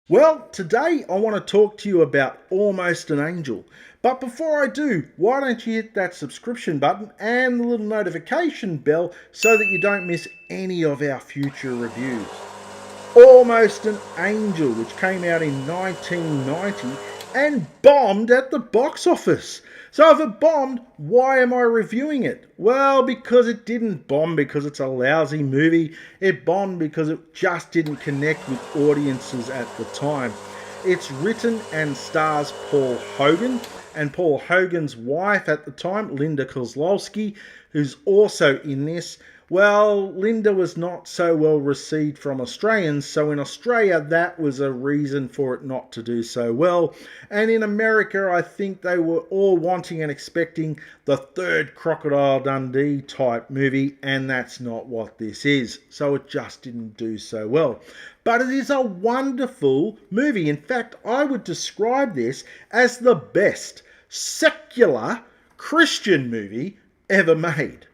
Well, today I want to talk to you about Almost an Angel. But before I do, why don't you hit that subscription button and the little notification bell so that you don't miss any of our future reviews. Almost an Angel, which came out in 1990 and bombed at the box office. So if it bombed, why am I reviewing it? Well, because it didn't bomb because it's a lousy movie. It bombed because it just didn't connect with audiences at the time. It's written and stars Paul Hogan and Paul Hogan's wife at the time, Linda Kozlowski, who's also in this. Well, Linda was not so well received from Australians, so in Australia that was a reason for it not to do so well. And in America, I think they were all wanting and expecting the third Crocodile Dundee type movie, and that's not what this is. So it just didn't do so well. But it is a wonderful movie. In fact, I would describe this as the best secular Christian movie ever made.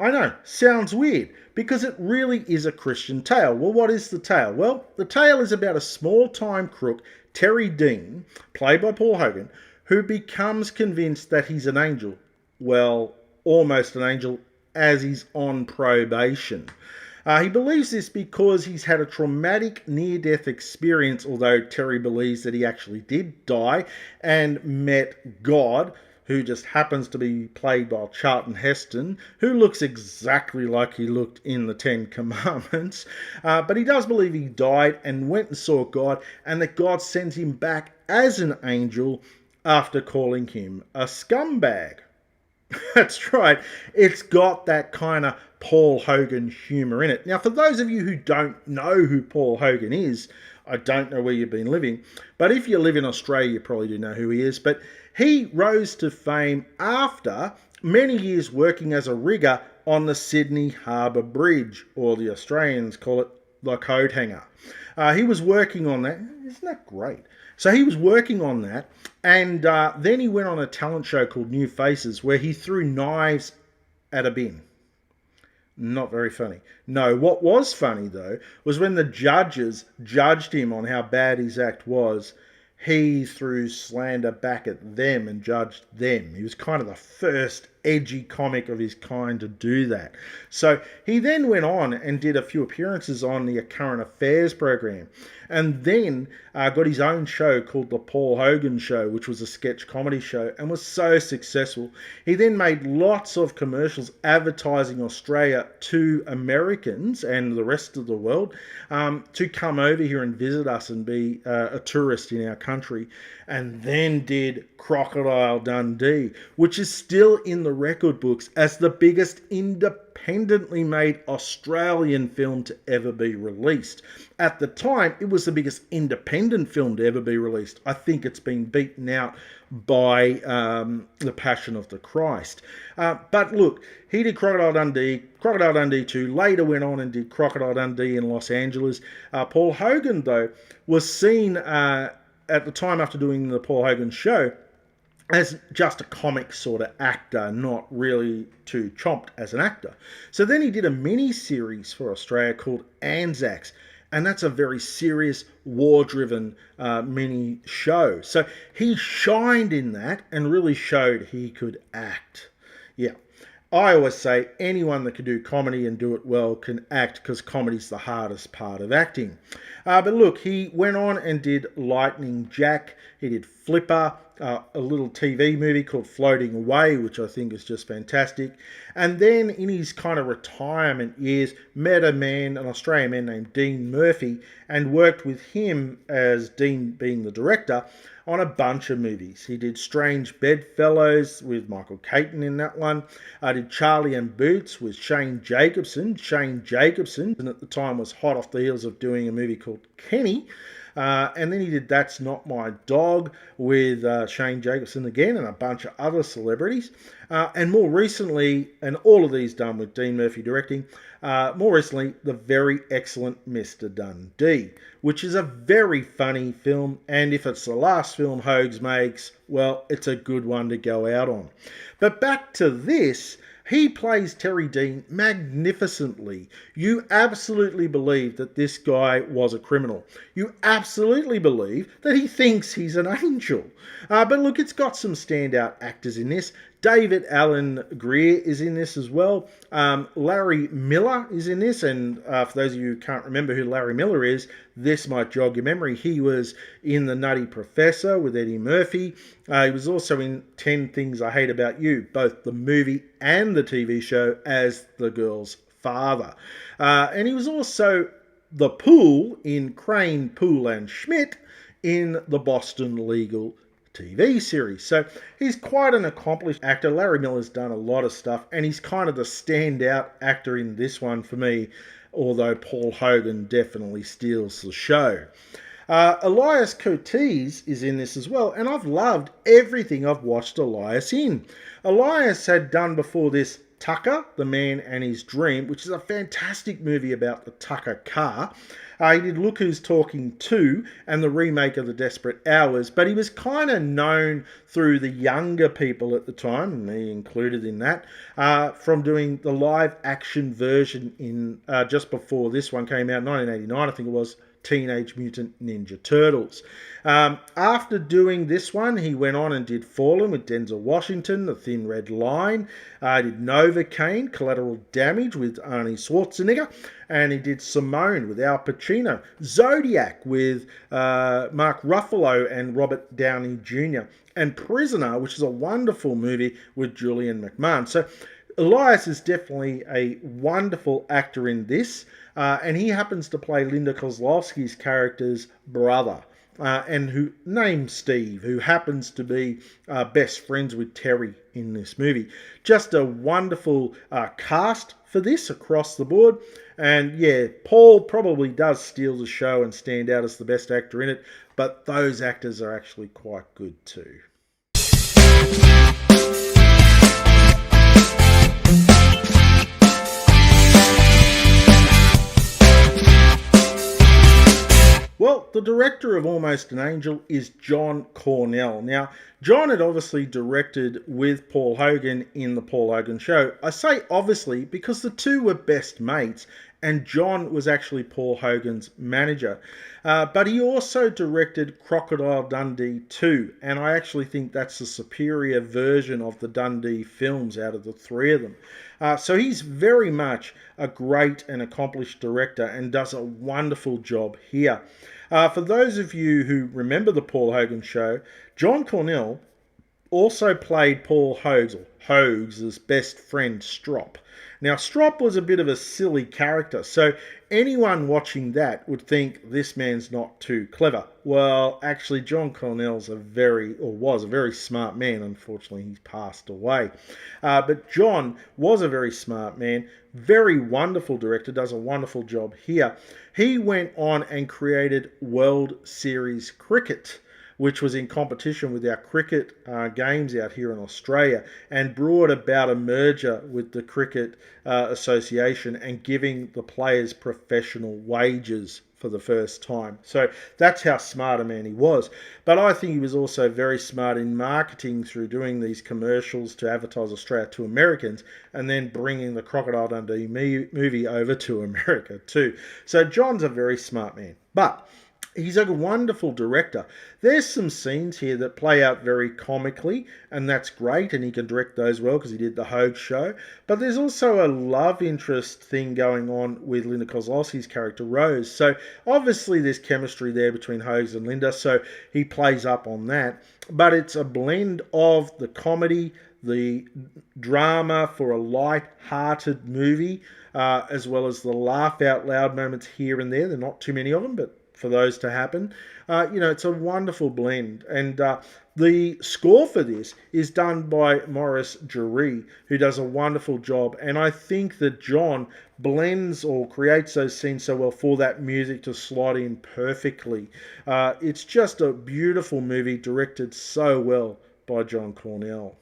I know, sounds weird, because it really is a Christian tale. Well, what is the tale? Well, the tale is about a small-time crook, Terry Dean, played by Paul Hogan, who becomes convinced that he's an angel. Well, almost an angel, as he's on probation. He believes this because he's had a traumatic near-death experience, although Terry believes that he actually did die and met God, who just happens to be played by Charlton Heston, who looks exactly like he looked in the Ten Commandments. But he does believe he died and went and saw God, and that God sends him back as an angel after calling him a scumbag. That's right, it's got that kind of Paul Hogan humour in it. Now, for those of you who don't know who Paul Hogan is, I don't know where you've been living, but if you live in Australia, you probably do know who he is. But he rose to fame after many years working as a rigger on the Sydney Harbour Bridge, or the Australians call it the coat hanger. He was working on that. Isn't that great? So he was working on that, and then he went on a talent show called New Faces, where he threw knives at a bin. Not very funny. No, what was funny, though, was when the judges judged him on how bad his act was, he threw slander back at them and judged them. He was kind of the first edgy comic of his kind to do that. So he then went on and did a few appearances on the Current Affairs program, and then got his own show called The Paul Hogan Show, which was a sketch comedy show, and was so successful. He then made lots of commercials advertising Australia to Americans and the rest of the world to come over here and visit us and be a tourist in our country, and then did Crocodile Dundee, which is still in the record books as the biggest independently made Australian film to ever be released. At the time, it was the biggest independent film to ever be released. I think it's been beaten out by The Passion of the Christ. But look, he did Crocodile Dundee 2, later went on and did Crocodile Dundee in Los Angeles. Paul Hogan, though, was seen at the time after doing the Paul Hogan Show as just a comic sort of actor, not really too chomped as an actor. So then he did a mini-series for Australia called Anzacs, and that's a very serious, war-driven mini show. So he shined in that and really showed he could act. Yeah. I always say anyone that can do comedy and do it well can act, because comedy's the hardest part of acting. But look, he went on and did Lightning Jack. He did Flipper, a little TV movie called Floating Away, which I think is just fantastic. And then in his kind of retirement years, met an Australian man named Dean Murphy, and worked with him, as Dean being the director, on a bunch of movies. He did Strange Bedfellows with Michael Caton in that one. Did Charlie and Boots with Shane Jacobson. Shane Jacobson, and at the time was hot off the heels of doing a movie called Kenny. And then he did That's Not My Dog with Shane Jacobson again, and a bunch of other celebrities. And more recently, and all of these done with Dean Murphy directing, more recently, the very excellent Mr. Dundee, which is a very funny film, and if it's the last film Hogs makes, well, it's a good one to go out on. But back to this, He plays Terry Dean magnificently. You absolutely believe that this guy was a criminal. You absolutely believe that he thinks he's an angel. But look, it's got some standout actors in this. David Alan Grier is in this as well. Larry Miller is in this, and for those of you who can't remember who Larry Miller is, this might jog your memory. He was in The Nutty Professor with Eddie Murphy. He was also in 10 Things I Hate About You, both the movie and the TV show, as the girl's father. And he was also the Pool in Crane, Pool and Schmidt in the Boston Legal TV series. So he's quite an accomplished actor. Larry Miller's done a lot of stuff, and he's kind of the standout actor in this one for me, although Paul Hogan definitely steals the show. Elias Coates is in this as well, and I've loved everything I've watched Elias in. Elias had done before this Tucker, The Man and His Dream, which is a fantastic movie about the Tucker car. He did Look Who's Talking 2 and the remake of The Desperate Hours, but he was kind of known through the younger people at the time, and me included in that, from doing the live action version in just before this one came out, 1989 I think it was, Teenage Mutant Ninja Turtles. After doing this one, he went on and did Fallen with Denzel Washington, The Thin Red Line. He did Novocaine, Collateral Damage with Arnie Schwarzenegger. And he did Simone with Al Pacino. Zodiac with Mark Ruffalo and Robert Downey Jr. And Prisoner, which is a wonderful movie with Julian McMahon. So Elias is definitely a wonderful actor in this. And he happens to play Linda Kozlowski's character's brother, and who named Steve, who happens to be best friends with Terry in this movie. Just a wonderful cast for this across the board. And yeah, Paul probably does steal the show and stand out as the best actor in it, but those actors are actually quite good too. Well, the director of Almost an Angel is John Cornell. Now, John had obviously directed with Paul Hogan in The Paul Hogan Show. I say obviously because the two were best mates, and John was actually Paul Hogan's manager. But he also directed Crocodile Dundee 2, and I actually think that's the superior version of the Dundee films out of the three of them. So he's very much a great and accomplished director and does a wonderful job here. For those of you who remember the Paul Hogan Show, John Cornell also played Paul Hoag's best friend Strop. Now, Strop was a bit of a silly character, so anyone watching that would think this man's not too clever. Well, actually, John Cornell's was a very smart man. Unfortunately, he's passed away. But John was a very smart man, very wonderful director, does a wonderful job here. He went on and created World Series Cricket, which was in competition with our cricket games out here in Australia, and brought about a merger with the Cricket Association and giving the players professional wages for the first time. So that's how smart a man he was. But I think he was also very smart in marketing through doing these commercials to advertise Australia to Americans, and then bringing the Crocodile Dundee movie over to America too. So John's a very smart man. But he's a wonderful director. There's some scenes here that play out very comically, and that's great, and he can direct those well because he did the Hoag Show. But there's also a love interest thing going on with Linda Kozlowski's character, Rose. So obviously there's chemistry there between Hoag and Linda, so he plays up on that. But it's a blend of the comedy, the drama for a light-hearted movie, as well as the laugh-out-loud moments here and there. There are not too many of them, but for those to happen. It's a wonderful blend. And the score for this is done by Maurice Jarre, who does a wonderful job. And I think that John blends or creates those scenes so well for that music to slot in perfectly. It's just a beautiful movie directed so well by John Cornell.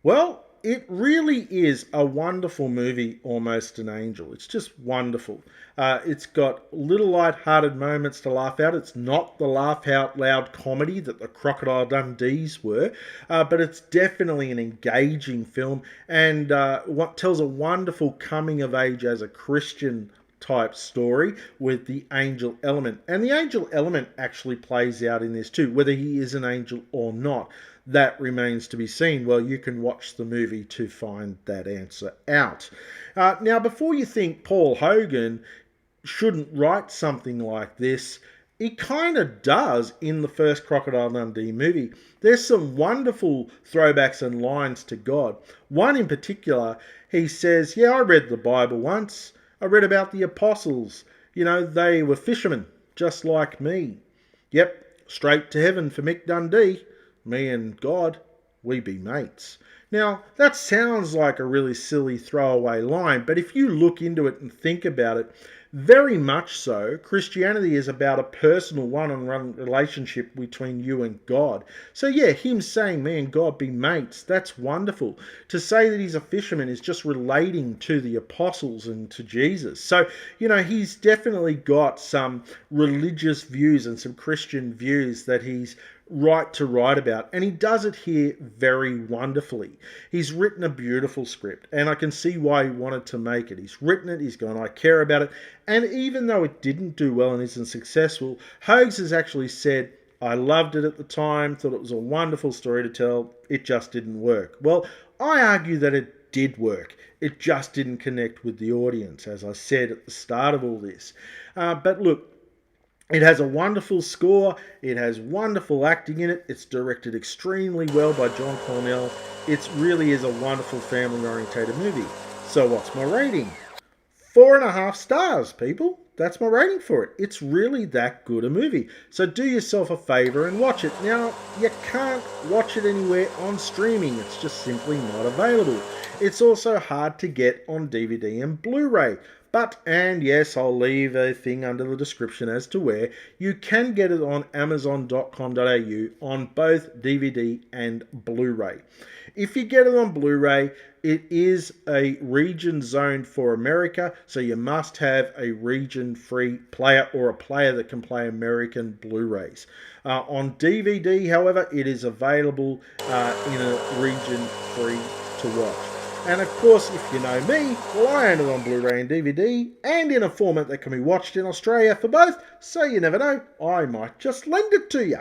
Well, it really is a wonderful movie, Almost an Angel. It's just wonderful. It's got little light-hearted moments to laugh out. It's not the laugh-out-loud comedy that the Crocodile Dundees were, but it's definitely an engaging film and what tells a wonderful coming-of-age as a Christian type story with the angel element. And the angel element actually plays out in this too, whether he is an angel or not. That remains to be seen. Well, you can watch the movie to find that answer out. Now, before you think Paul Hogan shouldn't write something like this, he kind of does in the first Crocodile Dundee movie. There's some wonderful throwbacks and lines to God. One in particular, he says, yeah, I read the Bible once. I read about the apostles. You know, they were fishermen, just like me. Yep, straight to heaven for Mick Dundee. Me and God, we be mates. Now, that sounds like a really silly throwaway line, but if you look into it and think about it, very much so, Christianity is about a personal one-on-one relationship between you and God. So yeah, him saying me and God be mates, that's wonderful. To say that he's a fisherman is just relating to the apostles and to Jesus. So, you know, he's definitely got some religious views and some Christian views that he's right to write about, and he does it here very wonderfully. He's written a beautiful script, and I can see why he wanted to make it. He's written it, he's gone, I care about it, and even though it didn't do well and isn't successful, Hogs has actually said, I loved it at the time, thought it was a wonderful story to tell, it just didn't work. Well, I argue that it did work. It just didn't connect with the audience, as I said at the start of all this. But look, it has a wonderful score, it has wonderful acting in it, it's directed extremely well by John Cornell. It really is a wonderful family-orientated movie. So what's my rating? 4.5 stars, people. That's my rating for it. It's really that good a movie. So do yourself a favour and watch it. Now, you can't watch it anywhere on streaming. It's just simply not available. It's also hard to get on DVD and Blu-ray. But, and yes, I'll leave a thing under the description as to where, you can get it on amazon.com.au on both DVD and Blu-ray. If you get it on Blu-ray, it is a region zoned for America, so you must have a region-free player or a player that can play American Blu-rays. On DVD, however, it is available in a region-free to watch. And of course, if you know me, well, I own it on Blu-ray and DVD, and in a format that can be watched in Australia for both, so you never know, I might just lend it to you.